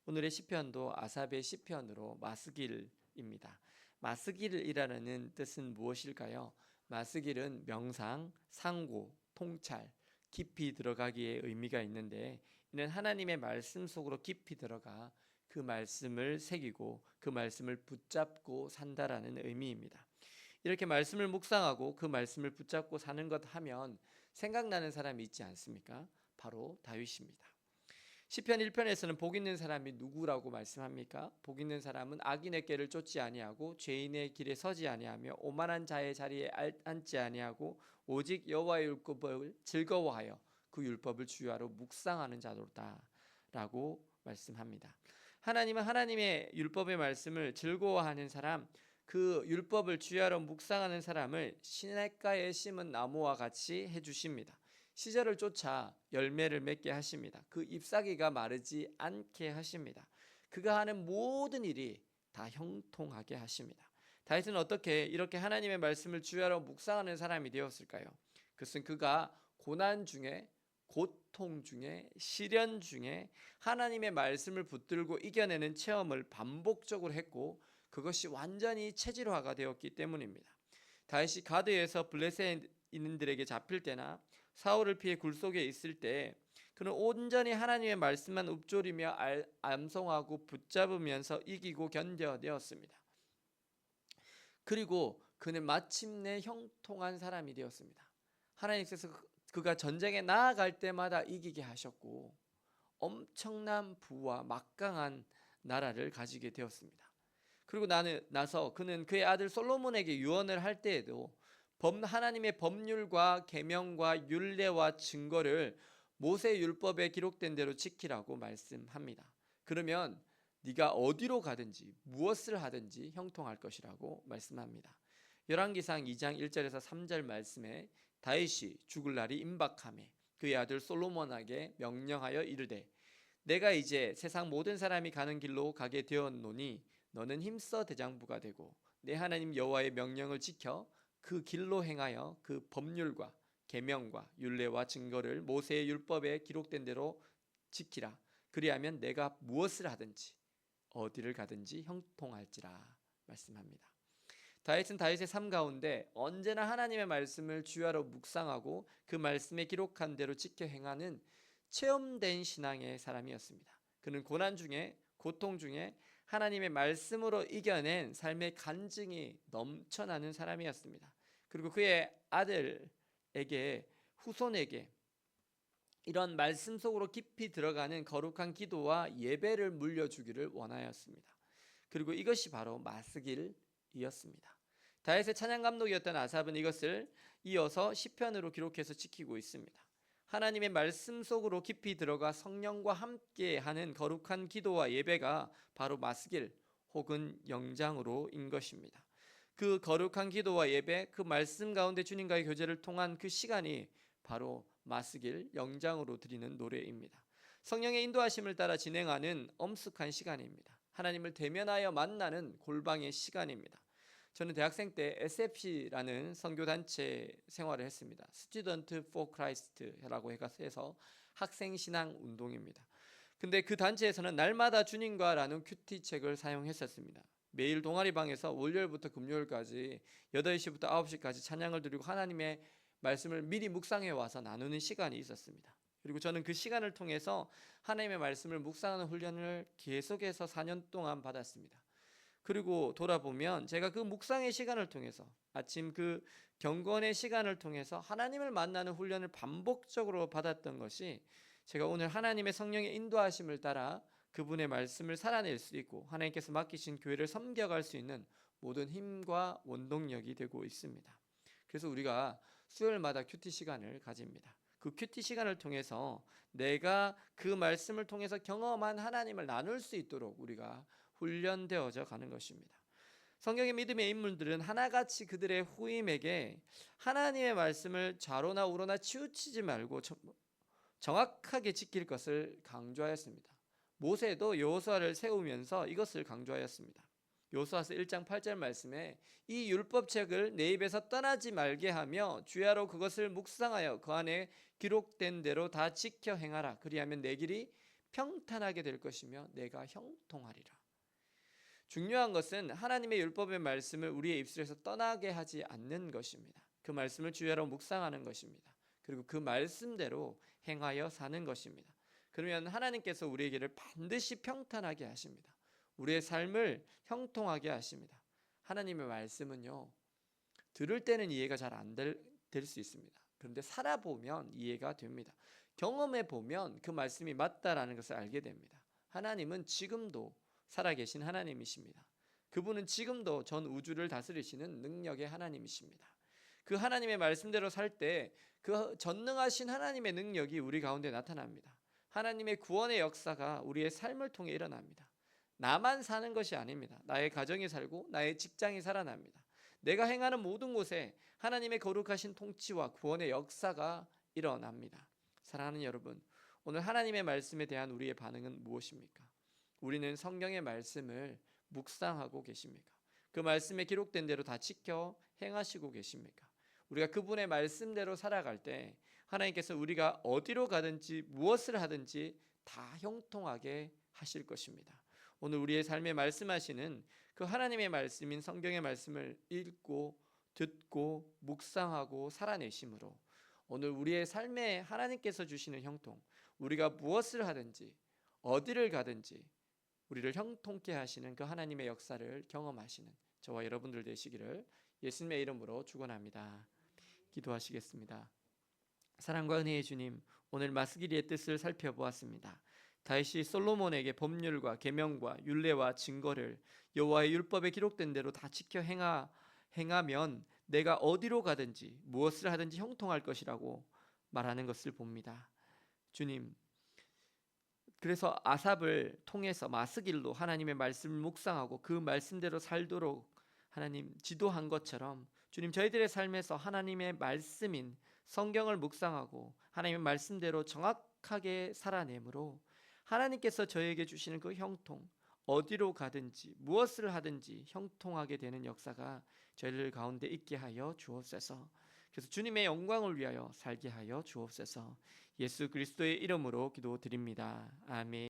오늘의 시편도 아삽의 시편으로 마스길입니다. 마스길이라는 뜻은 무엇일까요? 마스길은 명상, 상고, 통찰, 깊이 들어가기의 의미가 있는데, 이는 하나님의 말씀 속으로 깊이 들어가 그 말씀을 새기고 그 말씀을 붙잡고 산다라는 의미입니다. 이렇게 말씀을 묵상하고 그 말씀을 붙잡고 사는 것 하면 생각나는 사람이 있지 않습니까? 바로 다윗입니다. 시편 1편에서는 복 있는 사람이 누구라고 말씀합니까? 복 있는 사람은 악인의 꾀를 쫓지 아니하고 죄인의 길에 서지 아니하며 오만한 자의 자리에 앉지 아니하고 오직 여호와의 율법을 즐거워하여 그 율법을 주야로 묵상하는 자로다라고 말씀합니다. 하나님은 하나님의 율법의 말씀을 즐거워하는 사람, 그 율법을 주야로 묵상하는 사람을 시냇가에 심은 나무와 같이 해주십니다. 시절을 쫓아 열매를 맺게 하십니다. 그 잎사귀가 마르지 않게 하십니다. 그가 하는 모든 일이 다 형통하게 하십니다. 다윗은 어떻게 이렇게 하나님의 말씀을 주야로 묵상하는 사람이 되었을까요? 그것은 그가 고난 중에, 고통 중에, 시련 중에 하나님의 말씀을 붙들고 이겨내는 체험을 반복적으로 했고, 그것이 완전히 체질화가 되었기 때문입니다. 다윗이 가드에서 블레셋인들에게 잡힐 때나 사울을 피해 굴속에 있을 때 그는 온전히 하나님의 말씀만 읊조리며 암송하고 붙잡으면서 이기고 견뎌내었습니다. 그리고 그는 마침내 형통한 사람이 되었습니다. 하나님께서 그가 전쟁에 나아갈 때마다 이기게 하셨고 엄청난 부와 막강한 나라를 가지게 되었습니다. 그리고 나서 그는 그의 아들 솔로몬에게 유언을 할 때에도 하나님의 법률과 계명과 율례와 증거를 모세 율법에 기록된 대로 지키라고 말씀합니다. 그러면 네가 어디로 가든지 무엇을 하든지 형통할 것이라고 말씀합니다. 열왕기상 2장 1절에서 3절 말씀에 다윗이 죽을 날이 임박하매 그의 아들 솔로몬에게 명령하여 이르되 내가 이제 세상 모든 사람이 가는 길로 가게 되었노니 너는 힘써 대장부가 되고 내 하나님 여호와의 명령을 지켜 그 길로 행하여 그 법률과 계명과 율례와 증거를 모세의 율법에 기록된 대로 지키라. 그리하면 내가 무엇을 하든지 어디를 가든지 형통할지라 말씀합니다. 다윗은 다윗의 삶 가운데 언제나 하나님의 말씀을 주야로 묵상하고 그 말씀에 기록한 대로 지켜 행하는 체험된 신앙의 사람이었습니다. 그는 고난 중에, 고통 중에 하나님의 말씀으로 이겨낸 삶의 간증이 넘쳐나는 사람이었습니다. 그리고 그의 아들에게, 후손에게 이런 말씀 속으로 깊이 들어가는 거룩한 기도와 예배를 물려주기를 원하였습니다. 그리고 이것이 바로 마스길이었습니다. 다윗의 찬양 감독이었던 아삽은 이것을 이어서 시편으로 기록해서 지키고 있습니다. 하나님의 말씀 속으로 깊이 들어가 성령과 함께하는 거룩한 기도와 예배가 바로 마스길 혹은 영장으로인 것입니다. 그 거룩한 기도와 예배, 그 말씀 가운데 주님과의 교제를 통한 그 시간이 바로 마스길 영장으로 드리는 노래입니다. 성령의 인도하심을 따라 진행하는 엄숙한 시간입니다. 하나님을 대면하여 만나는 골방의 시간입니다. 저는 대학생 때 SFC라는 선교단체 생활을 했습니다. Student for Christ라고 해서 학생신앙 운동입니다. 근데 그 단체에서는 날마다 주님과 라는 큐티책을 사용했었습니다. 매일 동아리방에서 월요일부터 금요일까지 8시부터 9시까지 찬양을 드리고 하나님의 말씀을 미리 묵상해 와서 나누는 시간이 있었습니다. 그리고 저는 그 시간을 통해서 하나님의 말씀을 묵상하는 훈련을 계속해서 4년 동안 받았습니다. 그리고 돌아보면 제가 그 묵상의 시간을 통해서 아침 그 경건의 시간을 통해서 하나님을 만나는 훈련을 반복적으로 받았던 것이 제가 오늘 하나님의 성령의 인도하심을 따라 그분의 말씀을 살아낼 수 있고 하나님께서 맡기신 교회를 섬겨갈 수 있는 모든 힘과 원동력이 되고 있습니다. 그래서 우리가 수요일마다 큐티 시간을 가집니다. 그 큐티 시간을 통해서 내가 그 말씀을 통해서 경험한 하나님을 나눌 수 있도록 우리가 훈련되어져 가는 것입니다. 성경의 믿음의 인물들은 하나같이 그들의 후임에게 하나님의 말씀을 좌로나 우로나 치우치지 말고 정확하게 지킬 것을 강조하였습니다. 모세도 여호수아를 세우면서 이것을 강조하였습니다. 여호수아서 1장 8절 말씀에 이 율법책을 내 입에서 떠나지 말게 하며 주야로 그것을 묵상하여 그 안에 기록된 대로 다 지켜 행하라. 그리하면 내 길이 평탄하게 될 것이며 내가 형통하리라. 중요한 것은 하나님의 율법의 말씀을 우리의 입술에서 떠나게 하지 않는 것입니다. 그 말씀을 주야로 묵상하는 것입니다. 그리고 그 말씀대로 행하여 사는 것입니다. 그러면 하나님께서 우리에게를 반드시 평탄하게 하십니다. 우리의 삶을 형통하게 하십니다. 하나님의 말씀은요, 들을 때는 이해가 잘 안 될 수 있습니다. 그런데 살아보면 이해가 됩니다. 경험해 보면 그 말씀이 맞다라는 것을 알게 됩니다. 하나님은 지금도 살아계신 하나님이십니다. 그분은 지금도 전 우주를 다스리시는 능력의 하나님이십니다. 그 하나님의 말씀대로 살 때 그 전능하신 하나님의 능력이 우리 가운데 나타납니다. 하나님의 구원의 역사가 우리의 삶을 통해 일어납니다. 나만 사는 것이 아닙니다. 나의 가정이 살고 나의 직장이 살아납니다. 내가 행하는 모든 곳에 하나님의 거룩하신 통치와 구원의 역사가 일어납니다. 사랑하는 여러분, 오늘 하나님의 말씀에 대한 우리의 반응은 무엇입니까? 우리는 성경의 말씀을 묵상하고 계십니까? 그 말씀에 기록된 대로 다 지켜 행하시고 계십니까? 우리가 그분의 말씀대로 살아갈 때 하나님께서 우리가 어디로 가든지 무엇을 하든지 다 형통하게 하실 것입니다. 오늘 우리의 삶에 말씀하시는 그 하나님의 말씀인 성경의 말씀을 읽고 듣고 묵상하고 살아내심으로 오늘 우리의 삶에 하나님께서 주시는 형통, 우리가 무엇을 하든지 어디를 가든지 우리를 형통케 하시는 그 하나님의 역사를 경험하시는 저와 여러분들 되시기를 예수님의 이름으로 축원합니다. 기도하시겠습니다. 사랑과 은혜의 주님, 오늘 마스기리의 뜻을 살펴보았습니다. 다윗이 솔로몬에게 법률과 계명과 율례와 증거를 여호와의 율법에 기록된 대로 다 지켜 행하면 내가 어디로 가든지 무엇을 하든지 형통할 것이라고 말하는 것을 봅니다. 주님, 그래서 아삽을 통해서 마스길로 하나님의 말씀을 묵상하고 그 말씀대로 살도록 하나님 지도한 것처럼 주님, 저희들의 삶에서 하나님의 말씀인 성경을 묵상하고 하나님의 말씀대로 정확하게 살아내므로 하나님께서 저에게 주시는 그 형통, 어디로 가든지 무엇을 하든지 형통하게 되는 역사가 저희들 가운데 있게 하여 주옵소서. 그래서 주님의 영광을 위하여 살게 하여 주옵소서. 예수 그리스도의 이름으로 기도드립니다. 아멘.